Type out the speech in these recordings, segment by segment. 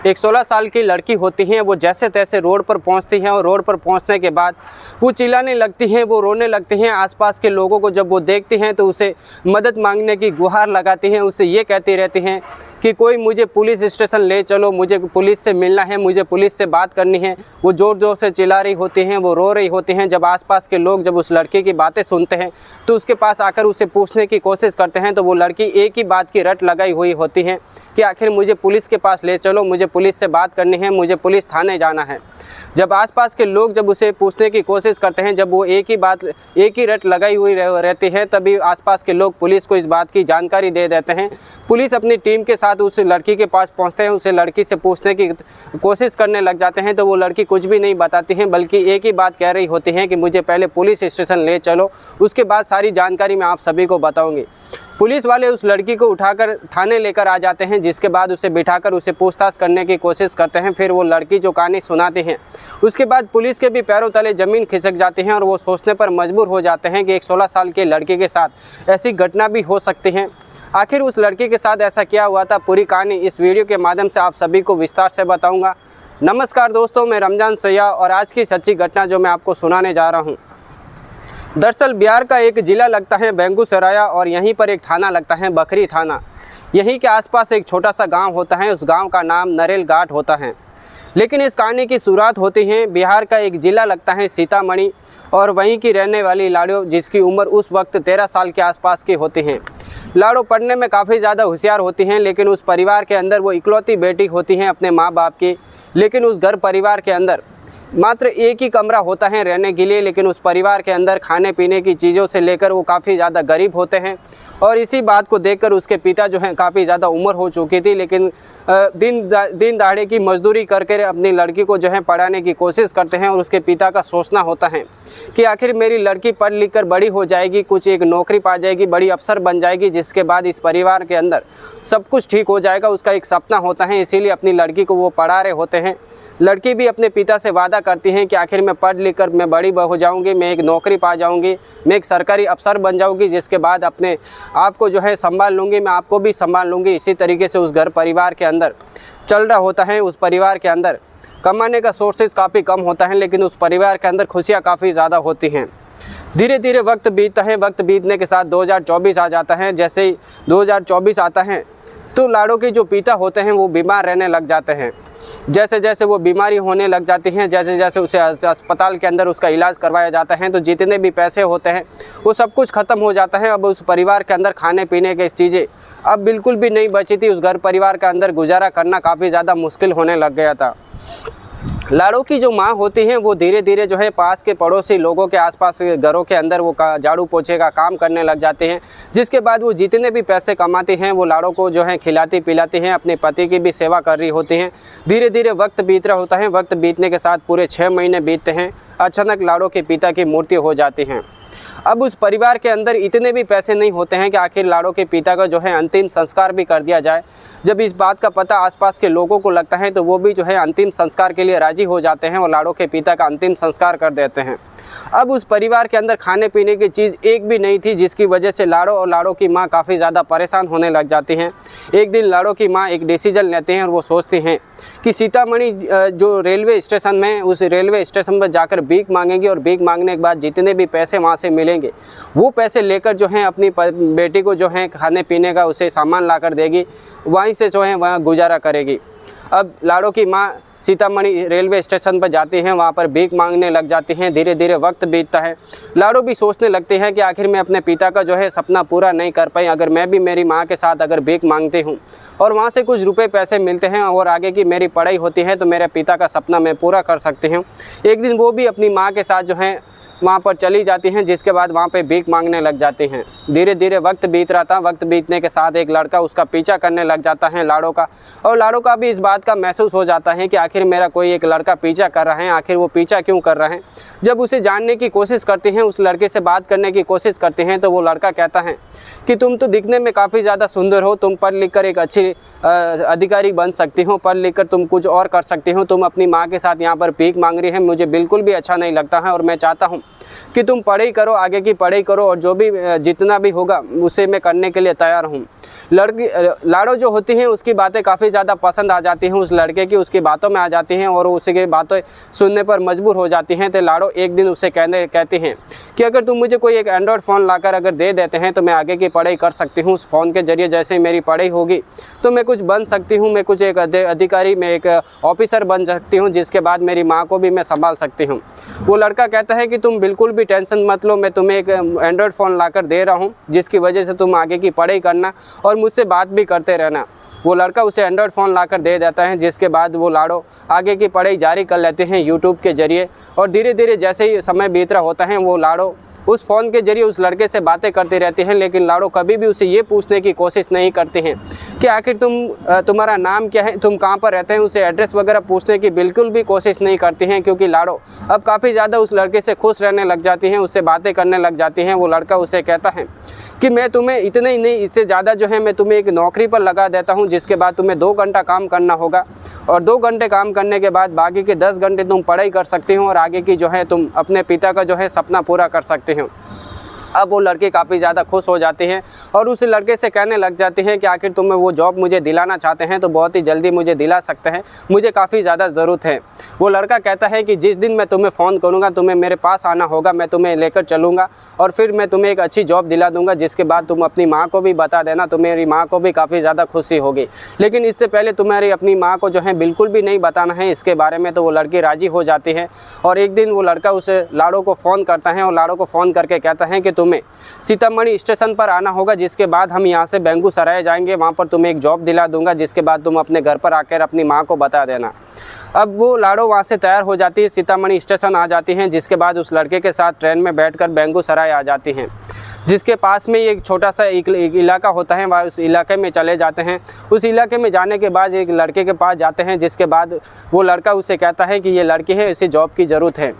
एक 16 साल की लड़की होती हैं, वो जैसे तैसे रोड पर पहुंचती हैं और रोड पर पहुंचने के बाद वो चिल्लाने लगती हैं, वो रोने लगती हैं। आसपास के लोगों को जब वो देखती हैं तो उसे मदद मांगने की गुहार लगाती हैं, उसे ये कहती रहती हैं कि कोई मुझे पुलिस स्टेशन ले चलो, मुझे पुलिस से मिलना है, मुझे पुलिस से बात करनी है। वो ज़ोर ज़ोर से चिल्ला रही होती हैं, वो रो रही होती हैं। जब आसपास के लोग जब उस लड़की की बातें सुनते हैं तो उसके पास आकर उसे पूछने की कोशिश करते हैं, तो वो लड़की एक ही बात की रट लगाई हुई होती है कि आखिर मुझे पुलिस के पास ले चलो, मुझे पुलिस से बात करनी है, मुझे पुलिस थाने जाना है। जब आसपास के लोग जब उसे पूछने की कोशिश करते हैं, जब वो एक ही रट लगाई हुई रहती है, तभी आसपास के लोग पुलिस को इस बात की जानकारी दे देते हैं। पुलिस अपनी टीम के साथ उस लड़की के पास पहुंचते हैं, उसे लड़की से पूछने की कोशिश करने लग जाते हैं, तो वो लड़की कुछ भी नहीं बताती हैं, बल्कि एक ही बात कह रही होती हैं कि मुझे पहले पुलिस स्टेशन ले चलो, उसके बाद सारी जानकारी मैं आप सभी को बताऊँगी। पुलिस वाले उस लड़की को उठाकर थाने लेकर आ जाते हैं, जिसके बाद उसे बिठाकर उसे पूछताछ करने की कोशिश करते हैं। फिर वो लड़की जो कहानी सुनाती हैं, उसके बाद पुलिस के भी पैरों तले ज़मीन खिसक जाती हैं और वो सोचने पर मजबूर हो जाते हैं कि एक 16 साल की लड़की के साथ ऐसी घटना भी हो सकती है। आखिर उस लड़की के साथ ऐसा क्या हुआ था, पूरी कहानी इस वीडियो के माध्यम से आप सभी को विस्तार से बताऊँगा। नमस्कार दोस्तों, मैं रमजान सैय्या और आज की सच्ची घटना जो मैं आपको सुनाने जा रहा हूँ। दरअसल बिहार का एक ज़िला लगता है बेगूसराय और यहीं पर एक थाना लगता है बखरी थाना। यहीं के आसपास एक छोटा सा गांव होता है, उस गांव का नाम नरेल घाट होता है। लेकिन इस कहानी की शुरुआत होती है बिहार का एक ज़िला लगता है सीतामढ़ी और वहीं की रहने वाली लाड़ो, जिसकी उम्र उस वक्त 13 साल के आसपास की होती हैं। लाड़ो पढ़ने में काफ़ी ज़्यादा होशियार होती हैं, लेकिन उस परिवार के अंदर वो इकलौती बेटी होती हैं अपने माँ बाप की। लेकिन उस घर परिवार के अंदर मात्र एक ही कमरा होता है रहने के लिए, लेकिन उस परिवार के अंदर खाने पीने की चीज़ों से लेकर वो काफ़ी ज़्यादा गरीब होते हैं। और इसी बात को देखकर उसके पिता जो हैं काफ़ी ज़्यादा उम्र हो चुकी थी, लेकिन दिन दहाड़े की मजदूरी करके अपनी लड़की को जो है पढ़ाने की कोशिश करते हैं। और उसके पिता का सोचना होता है कि आखिर मेरी लड़की पढ़ लिख कर बड़ी हो जाएगी, कुछ एक नौकरी पा जाएगी, बड़ी अफसर बन जाएगी, जिसके बाद इस परिवार के अंदर सब कुछ ठीक हो जाएगा। उसका एक सपना होता है, इसीलिए अपनी लड़की को वो पढ़ा रहे होते हैं। लड़की भी अपने पिता से वादा करती हैं कि आखिर मैं पढ़ लिख कर मैं बड़ी हो जाऊंगी, मैं एक नौकरी पा जाऊंगी, मैं एक सरकारी अफसर बन जाऊंगी, जिसके बाद अपने आप को जो है संभाल लूँगी, मैं आपको भी संभाल लूँगी। इसी तरीके से उस घर परिवार के अंदर चल रहा होता है। उस परिवार के अंदर कमाने का सोर्सेज काफ़ी कम होता है, लेकिन उस परिवार के अंदर खुशियाँ काफ़ी ज़्यादा होती हैं। धीरे धीरे वक्त बीतता है, वक्त बीतने के साथ 2024 आ जाता है। जैसे ही 2024 आता है तो लाड़ो के जो पिता होते हैं वो बीमार रहने लग जाते हैं। जैसे जैसे वो बीमारी होने लग जाती हैं, जैसे जैसे उसे अस्पताल के अंदर उसका इलाज करवाया जाता है, तो जितने भी पैसे होते हैं वो सब कुछ ख़त्म हो जाता है। अब उस परिवार के अंदर खाने पीने की चीज़ें अब बिल्कुल भी नहीं बची थी। उस घर परिवार के अंदर गुजारा करना काफ़ी ज़्यादा मुश्किल होने लग गया था। लाड़ो की जो माँ होती हैं वो धीरे धीरे जो है पास के पड़ोसी लोगों के आसपास घरों के अंदर वो झाड़ू पोछे का काम करने लग जाते हैं, जिसके बाद वो जितने भी पैसे कमाती हैं वो लाड़ो को जो है खिलाती पिलाती हैं, अपने पति की भी सेवा कर रही होती हैं। धीरे धीरे वक्त बीत रहा होता है, वक्त बीतने के साथ पूरे 6 महीने बीतते हैं। अचानक लाड़ो के पिता की मृत्यु हो जाती है। अब उस परिवार के अंदर इतने भी पैसे नहीं होते हैं कि आखिर लाड़ो के पिता का जो है अंतिम संस्कार भी कर दिया जाए। जब इस बात का पता आसपास के लोगों को लगता है तो वो भी जो है अंतिम संस्कार के लिए राजी हो जाते हैं और लाड़ो के पिता का अंतिम संस्कार कर देते हैं। अब उस परिवार के अंदर खाने पीने की चीज़ एक भी नहीं थी, जिसकी वजह से लाड़ो और लाड़ो की माँ काफ़ी ज़्यादा परेशान होने लग जाती हैं। एक दिन लाड़ो की माँ एक डिसीजन लेते हैं और वो सोचती हैं कि सीतामढ़ी जो रेलवे स्टेशन में, उस रेलवे स्टेशन पर जाकर भीख मांगेंगी और भीख मांगने के बाद जितने भी पैसे वहाँ से मिलेंगे वो पैसे लेकर जो है अपनी बेटी को जो है खाने पीने का उसे सामान ला कर देगी, वहीं से जो है वहाँ गुजारा करेगी। अब लाड़ो की माँ सीतामढ़ी रेलवे स्टेशन पर जाती हैं, वहाँ पर भीख मांगने लग जाती हैं। धीरे धीरे वक्त बीतता है, लाड़ो भी सोचने लगती हैं कि आखिर मैं अपने पिता का जो है सपना पूरा नहीं कर पाई, अगर मैं भी मेरी माँ के साथ अगर भीख मांगती हूँ और वहाँ से कुछ रुपए पैसे मिलते हैं और आगे की मेरी पढ़ाई होती है तो मेरे पिता का सपना मैं पूरा कर सकती हूँ। एक दिन वो भी अपनी माँ के साथ जो है वहाँ पर चली जाती हैं, जिसके बाद वहाँ पे भीख मांगने लग जाती हैं। धीरे धीरे वक्त बीत रहा था, वक्त बीतने के साथ एक लड़का उसका पीछा करने लग जाता है लाड़ो का, और लाड़ो का भी इस बात का महसूस हो जाता है कि आखिर मेरा कोई एक लड़का पीछा कर रहा है, आखिर वो पीछा क्यों कर रहा है। जब उसे जानने की कोशिश करती हैं, उस लड़के से बात करने की कोशिश करते हैं, तो वो लड़का कहता है कि तुम तो दिखने में काफ़ी ज़्यादा सुंदर हो, तुम पढ़ लिख कर एक अच्छी अधिकारी बन सकती हो, पढ़ लिख कर तुम कुछ और कर सकती हो, तुम अपनी माँ के साथ यहाँ पर भीख मांग रही है, मुझे बिल्कुल भी अच्छा नहीं लगता है और मैं चाहता हूँ कि तुम पढ़ाई करो, आगे की पढ़ाई करो और जो भी जितना भी होगा उसे मैं करने के लिए तैयार हूँ। लाड़ो जो होती हैं उसकी बातें काफ़ी ज़्यादा पसंद आ जाती हैं उस लड़के की, उसकी बातों में आ जाती हैं और उसकी बातें सुनने पर मजबूर हो जाती हैं। तो लाड़ो एक दिन उससे कहती हैं कि अगर तुम मुझे कोई एक एंड्रॉयड फ़ोन लाकर अगर दे देते हैं तो मैं आगे की पढ़ाई कर सकती हूँ। उस फ़ोन के ज़रिए जैसे ही मेरी पढ़ाई होगी तो मैं कुछ बन सकती हूँ, मैं कुछ एक अधिकारी, मैं एक ऑफिसर बन सकती हूँ, जिसके बाद मेरी माँ को भी मैं संभाल सकती हूँ। वो लड़का कहता है कि तुम बिल्कुल भी टेंशन मत लो, मैं तुम्हें एक एंड्रॉयड फ़ोन लाकर दे रहा हूँ जिसकी वजह से तुम आगे की पढ़ाई करना और मुझसे बात भी करते रहना। वो लड़का उसे एंड्रॉयड फ़ोन लाकर दे देता है, जिसके बाद वो लाड़ो आगे की पढ़ाई जारी कर लेते हैं यूट्यूब के ज़रिए। और धीरे धीरे जैसे ही समय बीत रहा होता है वो लाड़ो उस फ़ोन के ज़रिए उस लड़के से बातें करती रहती हैं, लेकिन लाड़ो कभी भी उसे ये पूछने की कोशिश नहीं करती हैं कि आखिर तुम्हारा नाम क्या है, तुम कहाँ पर रहते हैं। उसे एड्रेस वगैरह पूछने की बिल्कुल भी कोशिश नहीं करती हैं, क्योंकि लाड़ो अब काफ़ी ज़्यादा उस लड़के से खुश रहने लग जाती हैं, उससे बातें करने लग जाती हैं। वो लड़का उसे कहता है कि मैं तुम्हें इतने ही नहीं, इससे ज़्यादा जो है मैं तुम्हें एक नौकरी पर लगा देता हूँ, जिसके बाद तुम्हें 2 घंटा काम करना होगा और 2 घंटे काम करने के बाद बाकी के 10 घंटे तुम पढ़ाई कर सकती हो और आगे की जो है तुम अपने पिता का जो है सपना पूरा कर सकते हो। अब वो लड़के काफ़ी ज़्यादा खुश हो जाते हैं और उस लड़के से कहने लग जाते हैं कि आखिर तुम्हें वो जॉब मुझे दिलाना चाहते हैं तो बहुत ही जल्दी मुझे दिला सकते हैं, मुझे काफ़ी ज़्यादा ज़रूरत है। वो लड़का कहता है कि जिस दिन मैं तुम्हें फ़ोन करूँगा तुम्हें मेरे पास आना होगा, मैं तुम्हें लेकर चलूँगा और फिर मैं तुम्हें एक अच्छी जॉब दिला दूँगा, जिसके बाद तुम अपनी माँ को भी बता देना, तो मेरी माँ को भी काफ़ी ज़्यादा खुशी होगी। लेकिन इससे पहले तुम्हारी अपनी माँ को जो है बिल्कुल भी नहीं बताना है इसके बारे में। तो वो लड़की राज़ी हो जाती है और एक दिन वो लड़का उसे लाड़ो को फ़ोन करता है और लाड़ो को फ़ोन करके कहता है कि तुम्हें सीतामढ़ी स्टेशन पर आना होगा, जिसके बाद हम यहाँ से बेगूसराय जाएंगे, वहाँ पर तुम्हें एक जॉब दिला दूंगा, जिसके बाद तुम अपने घर पर आकर अपनी माँ को बता देना। अब वो लाड़ो वहाँ से तैयार हो जाती है, सीतामढ़ी स्टेशन आ जाती हैं, जिसके बाद उस लड़के के साथ ट्रेन में बैठकर बेगूसराय आ जाती हैं, जिसके पास में एक छोटा सा एक इलाका होता है। वह उस इलाके में चले जाते हैं। उस इलाके में जाने के बाद एक लड़के के पास जाते हैं, जिसके बाद वो लड़का उसे कहता है कि ये लड़की है, इसे जॉब की ज़रूरत है।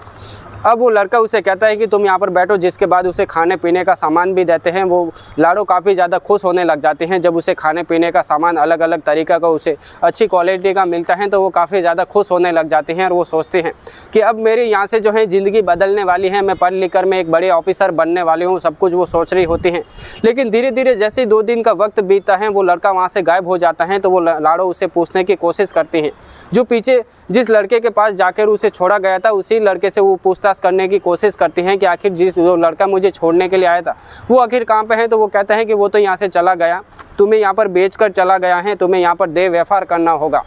अब वो लड़का उसे कहता है कि तुम यहाँ पर बैठो, जिसके बाद उसे खाने पीने का सामान भी देते हैं। वो लाड़ो काफ़ी ज़्यादा खुश होने लग जाते हैं जब उसे खाने पीने का सामान अलग अलग तरीक़ा का उसे अच्छी क्वालिटी का मिलता है, तो वो काफ़ी ज़्यादा खुश होने लग जाते हैं और वो सोचते हैं कि अब मेरी यहाँ से जो है ज़िंदगी बदलने वाली है, मैं पढ़ लिख कर मैं एक बड़े ऑफिसर बनने वाली हूँ, सब कुछ वो सोच रही होती हैं। लेकिन धीरे धीरे जैसे 2 दिन का वक्त बीतता है वो लड़का वहाँ से गायब हो जाता है। तो वो लाड़ो उसे पूछने की कोशिश करती हैं, जो पीछे जिस लड़के के पास जाकर उसे छोड़ा गया था उसी लड़के से वो पूछताछ करने की कोशिश करती हैं कि आखिर जो लड़का मुझे छोड़ने के लिए आया था वो आखिर कहाँ पे है। तो वो कहता है कि वो तो यहाँ से चला गया, तुम्हें यहाँ पर बेचकर चला गया है, तुम्हें यहाँ पर देह व्यापार करना होगा।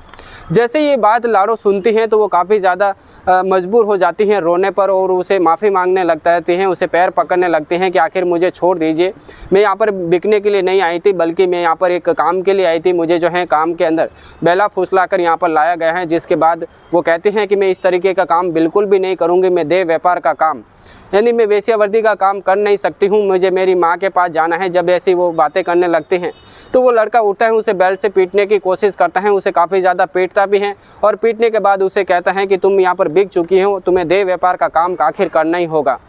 जैसे ये बात लाड़ो सुनती हैं तो वो काफ़ी ज़्यादा मजबूर हो जाती हैं रोने पर और उसे माफ़ी मांगने लगती हैं, उसे पैर पकड़ने लगती हैं कि आखिर मुझे छोड़ दीजिए, मैं यहाँ पर बिकने के लिए नहीं आई थी, बल्कि मैं यहाँ पर एक काम के लिए आई थी, मुझे जो है काम के अंदर बेला फुसला कर यहाँ पर लाया गया है। जिसके बाद वो कहते हैं कि मैं इस तरीके का काम बिल्कुल भी नहीं करूँगी, मैं देह व्यापार का काम यानी मैं वेश्यावृत्ति का काम कर नहीं सकती हूँ, मुझे मेरी माँ के पास जाना है। जब ऐसी वो बातें करने लगते हैं तो वो लड़का उठता है, उसे बेल्ट से पीटने की कोशिश करता है, उसे काफ़ी ज़्यादा पीटता भी है और पीटने के बाद उसे कहता है कि तुम यहाँ पर बिक चुकी हो, तुम्हें देह व्यापार का काम आखिर करना ही होगा।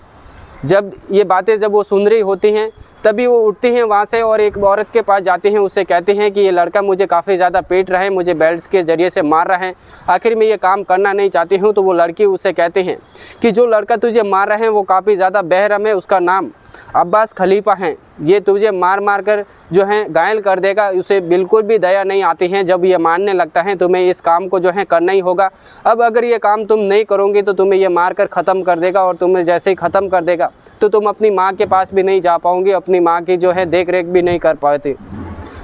जब ये बातें जब वो सुन रही होती हैं तभी वो उठती हैं वहाँ से और एक औरत के पास जाती हैं, उससे कहती हैं कि ये लड़का मुझे काफ़ी ज़्यादा पीट रहा है, मुझे बेल्ट के ज़रिए से मार रहा है, आखिर मैं ये काम करना नहीं चाहती हूँ। तो वो लड़की उससे कहती हैं कि जो लड़का तुझे मार रहा है वो काफ़ी ज़्यादा बहरम है, उसका नाम अब्बास खलीफा है, ये तुझे मार मार कर जो है घायल कर देगा, उसे बिल्कुल भी दया नहीं आती है। जब ये मानने लगता है तुम्हें इस काम को जो है करना ही होगा, अब अगर ये काम तुम नहीं करोगे तो तुम्हें ये मार कर ख़त्म कर देगा और तुम्हें जैसे ही ख़त्म कर देगा तो तुम अपनी माँ के पास भी नहीं जा पाओगे, अपनी माँ की जो है देख रेख भी नहीं कर पाती।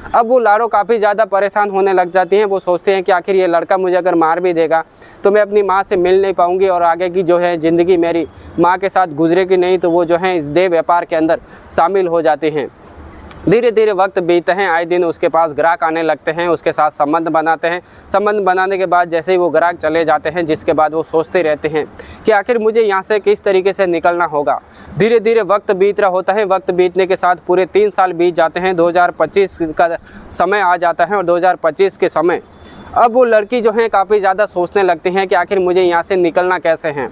अब वो लाड़ो काफ़ी ज़्यादा परेशान होने लग जाती हैं, वो सोचते हैं कि आखिर ये लड़का मुझे अगर मार भी देगा तो मैं अपनी माँ से मिल नहीं पाऊँगी और आगे की जो है ज़िंदगी मेरी माँ के साथ गुजरेगी नहीं। तो वो जो है इस देह व्यापार के अंदर शामिल हो जाते हैं। धीरे धीरे वक्त बीतते हैं, आए दिन उसके पास ग्राहक आने लगते हैं, उसके साथ संबंध बनाते हैं। संबंध बनाने के बाद जैसे ही वो ग्राहक चले जाते हैं, जिसके बाद वो सोचते रहते हैं कि आखिर मुझे यहाँ से किस तरीके से निकलना होगा। धीरे धीरे वक्त बीत रहा होता है, वक्त बीतने के साथ पूरे 3 साल बीत जाते हैं, 2025 का समय आ जाता है और 2025 के समय अब वो लड़की जो है काफ़ी ज़्यादा सोचने लगती हैं कि आखिर मुझे यहाँ से निकलना कैसे है।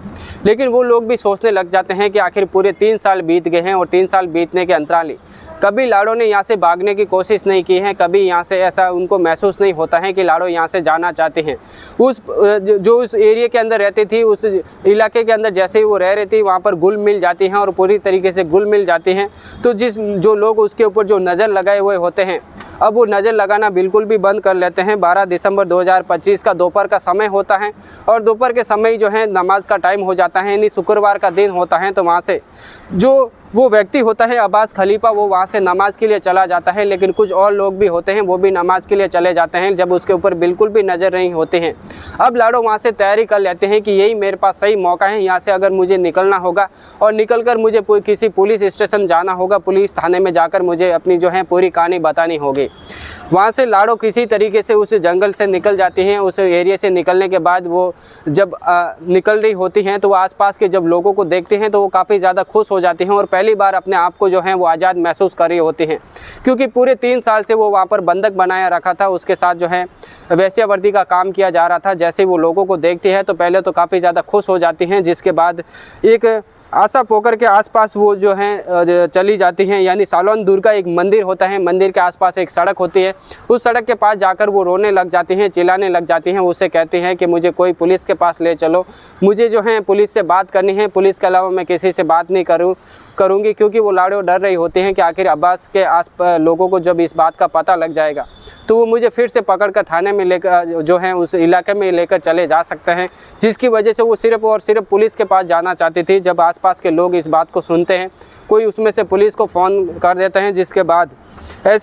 लेकिन वो लोग भी सोचने लग जाते हैं कि आखिर पूरे 3 साल बीत गए हैं और 3 साल बीतने के अंतराल ही कभी लाड़ो ने यहाँ से भागने की कोशिश नहीं की है, कभी यहाँ से ऐसा उनको महसूस नहीं होता है कि लाड़ो यहाँ से जाना चाहते हैं। उस एरिया के अंदर रहती थी, उस इलाके के अंदर जैसे ही वो रह रही थी वहाँ पर घुल मिल जाती हैं और पूरी तरीके से घुल मिल जाती हैं। तो जो लोग उसके ऊपर जो नज़र लगाए हुए होते हैं, अब वो नज़र लगाना बिल्कुल भी बंद कर लेते हैं। 12 दिसंबर 2025 का दोपहर का समय होता है और दोपहर के समय जो है नमाज का टाइम हो जाता है, यानी शुक्रवार का दिन होता है। तो वहाँ से जो वो व्यक्ति होता है अब्बास खलीफा, वो वहाँ से नमाज़ के लिए चला जाता है। लेकिन कुछ और लोग भी होते हैं, वो भी नमाज़ के लिए चले जाते हैं जब उसके ऊपर बिल्कुल भी नज़र नहीं होते हैं। अब लाड़ो वहाँ से तैयारी कर लेते हैं कि यही मेरे पास सही मौका है, यहाँ से अगर मुझे निकलना होगा और निकल कर मुझे किसी पुलिस स्टेशन जाना होगा, पुलिस थाने में जाकर मुझे अपनी जो है पूरी कहानी बतानी होगी। वहाँ से लाड़ो किसी तरीके से उस जंगल से निकल जाती हैं। उस एरिया से निकलने के बाद वो जब निकल रही होती हैं तो वो आसपास के जब लोगों को देखते हैं तो वो काफ़ी ज़्यादा खुश हो जाती हैं और पहली बार अपने आप को जो है वो आज़ाद महसूस कर रही होती हैं, क्योंकि पूरे 3 साल से वो वहाँ पर बंधक बनाया रखा था। उसके साथ जो है वेश्यावृत्ति का काम किया जा रहा था। जैसे वो लोगों को देखती है तो पहले तो काफ़ी ज़्यादा खुश हो जाती हैं, जिसके बाद एक आशा पोखर के आसपास वो जो है चली जाती हैं, यानी सालोन दुर्गा एक मंदिर होता है, मंदिर के आसपास एक सड़क होती है, उस सड़क के पास जाकर वो रोने लग जाती हैं, चिल्लाने लग जाती हैं। उससे कहती हैं कि मुझे कोई पुलिस के पास ले चलो, मुझे जो है पुलिस से बात करनी है, पुलिस के अलावा मैं किसी से बात नहीं करूँगी, क्योंकि वो लाड़ो डर रही होती हैं कि आखिर अब्बास के लोगों को जब इस बात का पता लग जाएगा तो वो मुझे फिर से पकड़कर थाने में लेकर जो है उस इलाके में लेकर चले जा सकते हैं, जिसकी वजह से वो सिर्फ़ और सिर्फ पुलिस के पास जाना चाहती थी। जब आसपास के लोग इस बात को सुनते हैं, कोई उसमें से पुलिस को फ़ोन कर देते हैं, जिसके बाद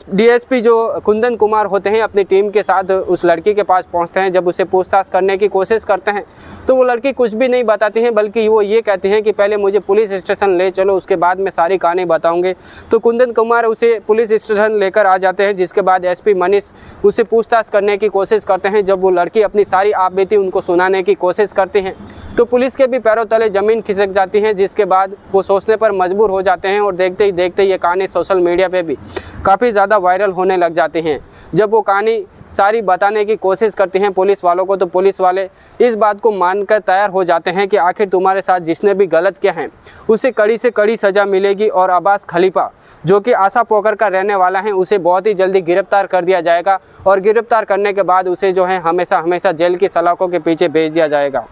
डीएसपी जो कुंदन कुमार होते हैं अपनी टीम के साथ उस लड़की के पास पहुंचते हैं। जब उसे पूछताछ करने की कोशिश करते हैं तो वो लड़की कुछ भी नहीं बताती हैं, बल्कि वो ये कहती हैं कि पहले मुझे पुलिस स्टेशन ले चलो, उसके बाद मैं सारी कहानी बताऊंगे। तो कुंदन कुमार उसे पुलिस स्टेशन लेकर आ जाते हैं, जिसके बाद एसपी मनीष उसे पूछताछ करने की कोशिश करते हैं। जब वो लड़की अपनी सारी आपबीती उनको सुनाने की कोशिश करती हैं तो पुलिस के भी पैरों तले ज़मीन खिसक जाती है, जिसके बाद वो सोचने पर मजबूर हो जाते हैं और देखते ही देखते ये कहानी सोशल मीडिया पे भी काफ़ी ज़्यादा वायरल होने लग जाती हैं। जब वो कहानी सारी बताने की कोशिश करती हैं पुलिस वालों को, तो पुलिस वाले इस बात को मानकर तैयार हो जाते हैं कि आखिर तुम्हारे साथ जिसने भी गलत किया है उसे कड़ी से कड़ी सज़ा मिलेगी और अब्बास खलीफा जो कि आशा पोखर का रहने वाला है उसे बहुत ही जल्दी गिरफ्तार कर दिया जाएगा और गिरफ्तार करने के बाद उसे जो है हमेशा हमेशा जेल की सलाखों के पीछे भेज दिया जाएगा।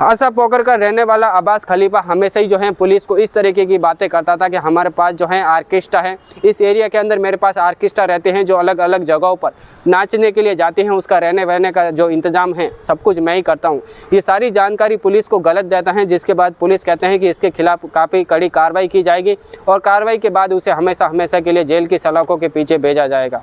आशा पोखर का रहने वाला अब्बास खलीफा हमेशा ही जो है पुलिस को इस तरीके की बातें करता था कि हमारे पास जो है आर्केस्ट्रा है, इस एरिया के अंदर मेरे पास आर्केस्ट्रा रहते हैं जो अलग अलग जगहों पर नाचने के लिए जाते हैं, उसका रहने वहने का जो इंतज़ाम है सब कुछ मैं ही करता हूँ। ये सारी जानकारी पुलिस को गलत देता है, जिसके बाद पुलिस कहते हैं कि इसके खिलाफ काफ़ी कड़ी कार्रवाई की जाएगी और कार्रवाई के बाद उसे हमेशा हमेशा के लिए जेल की सलाखों के पीछे भेजा जाएगा।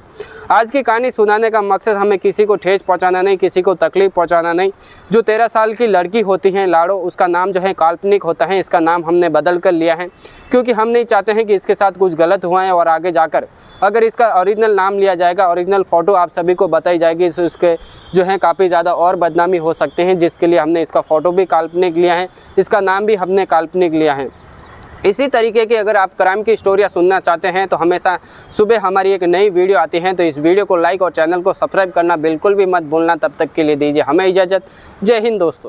आज की कहानी सुनाने का मकसद हमें किसी को ठेस पहुँचाना नहीं, किसी को तकलीफ़ पहुँचाना नहीं। जो 13 साल की लड़की होती है लाड़ो, उसका नाम जो है काल्पनिक होता है, इसका नाम हमने बदल कर लिया है क्योंकि हम नहीं चाहते हैं कि इसके साथ कुछ गलत हुआ है और आगे जाकर अगर इसका ओरिजिनल नाम लिया जाएगा, ओरिजिनल फ़ोटो आप सभी को बताई जाएगी, उसके जो है काफ़ी ज़्यादा और बदनामी हो सकते हैं, जिसके लिए हमने इसका फ़ोटो भी काल्पनिक लिया है, इसका नाम भी हमने काल्पनिक लिया है। इसी तरीके की अगर आप क्राइम की स्टोरियाँ सुनना चाहते हैं तो हमेशा सुबह हमारी एक नई वीडियो आती है, तो इस वीडियो को लाइक और चैनल को सब्सक्राइब करना बिल्कुल भी मत भूलना। तब तक के लिए दीजिए हमें इजाज़त। जय हिंद दोस्तों।